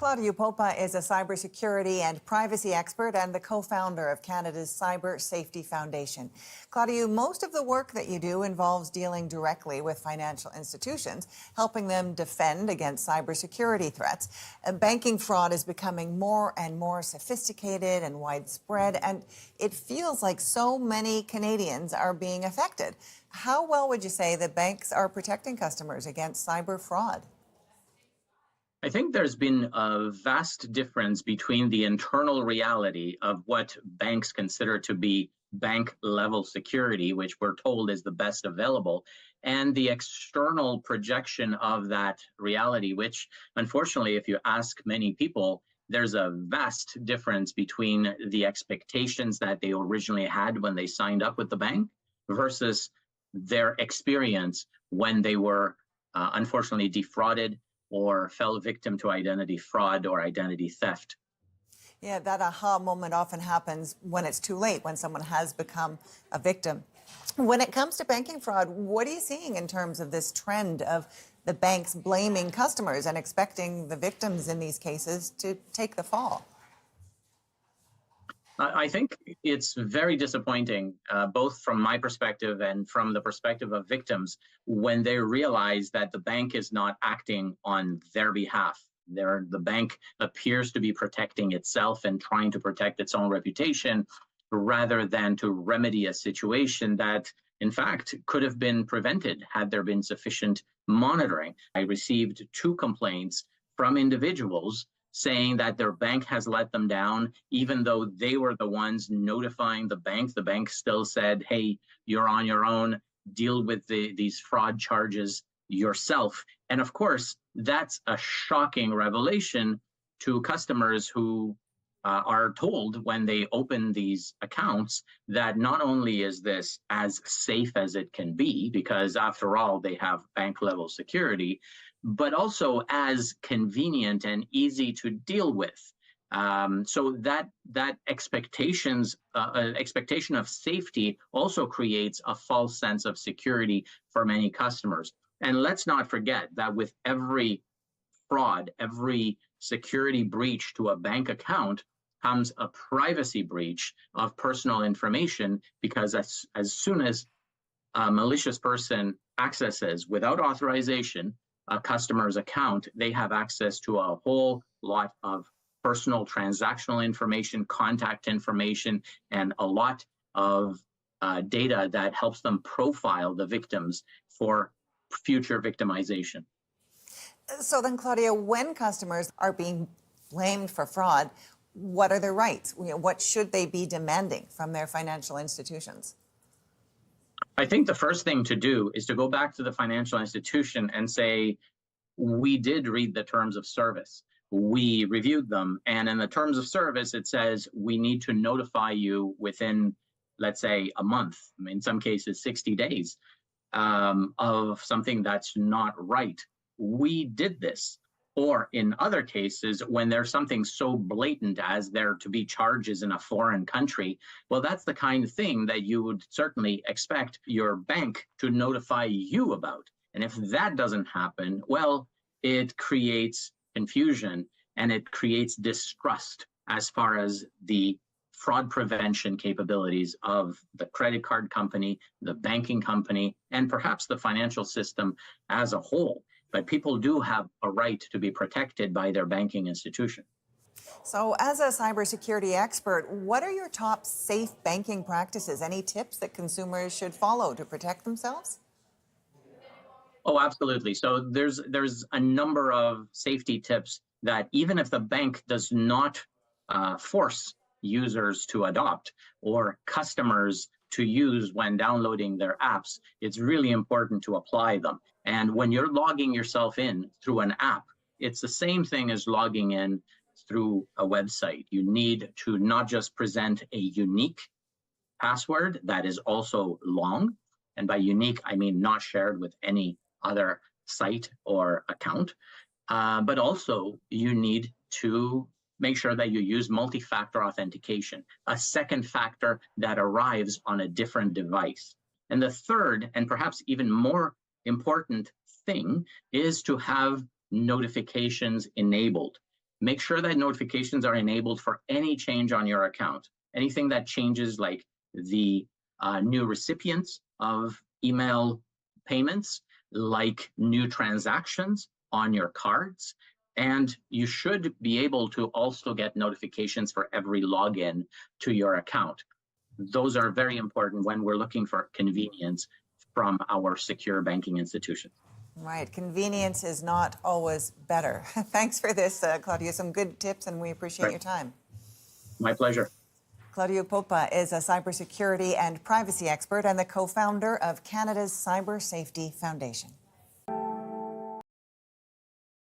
Claudiu Popa is a cybersecurity and privacy expert and the co-founder of Canada's Cyber Safety Foundation. Claudiu, most of the work that you do involves dealing directly with financial institutions, helping them defend against cybersecurity threats. Banking fraud is becoming more and more sophisticated and widespread, and it feels like so many Canadians are being affected. How well would you say that banks are protecting customers against cyber fraud? I think there's been a vast difference between the internal reality of what banks consider to be bank level security, which we're told is the best available, and the external projection of that reality, which unfortunately, if you ask many people, there's a vast difference between the expectations that they originally had when they signed up with the bank versus their experience when they were unfortunately defrauded or fell victim to identity fraud or identity theft. Yeah, that aha moment often happens when it's too late, when someone has become a victim. When it comes to banking fraud, what are you seeing in terms of this trend of the banks blaming customers and expecting the victims in these cases to take the fall? I think it's very disappointing, both from my perspective and from the perspective of victims, when they realize that the bank is not acting on their behalf. The bank appears to be protecting itself and trying to protect its own reputation rather than to remedy a situation that, in fact, could have been prevented had there been sufficient monitoring. I received 2 complaints from individuals saying that their bank has let them down, even though they were the ones notifying the bank. The bank still said, hey, you're on your own, deal with these fraud charges yourself. And of course, that's a shocking revelation to customers who are told when they open these accounts that not only is this as safe as it can be, because after all, they have bank level security, but also as convenient and easy to deal with. So that expectation of safety also creates a false sense of security for many customers. And let's not forget that with every fraud, every security breach to a bank account comes a privacy breach of personal information, because as soon as a malicious person accesses without authorization a customer's account, they have access to a whole lot of personal transactional information, contact information, and a lot of data that helps them profile the victims for future victimization. So then, Claudia, when customers are being blamed for fraud, what are their rights? What should they be demanding from their financial institutions? I think the first thing to do is to go back to the financial institution and say, we did read the terms of service. We reviewed them. And in the terms of service, it says we need to notify you within, let's say, a month, in some cases, 60 days of something that's not right. We did this. Or in other cases, when there's something so blatant as there to be charges in a foreign country, well, that's the kind of thing that you would certainly expect your bank to notify you about. And if that doesn't happen, well, it creates confusion and it creates distrust as far as the fraud prevention capabilities of the credit card company, the banking company, and perhaps the financial system as a whole. But people do have a right to be protected by their banking institution. So as a cybersecurity expert, what are your top safe banking practices? Any tips that consumers should follow to protect themselves? Oh, absolutely. So there's a number of safety tips that even if the bank does not force users to adopt or customers to use when downloading their apps, it's really important to apply them. And when you're logging yourself in through an app, it's the same thing as logging in through a website. You need to not just present a unique password that is also long, and by unique, I mean not shared with any other site or account, but also you need to make sure that you use multi-factor authentication, a second factor that arrives on a different device. And the third, and perhaps even more important thing, is to have notifications enabled. make sure that notifications are enabled for any change on your account. Anything that changes, like the new recipients of email payments, like new transactions on your cards. And you should be able to also get notifications for every login to your account. Those are very important when we're looking for convenience from our secure banking institutions. Right. Convenience is not always better. Thanks for this, Claudiu. Some good tips, and we appreciate your time. My pleasure. Claudiu Popa is a cybersecurity and privacy expert and the co-founder of Canada's Cyber Safety Foundation.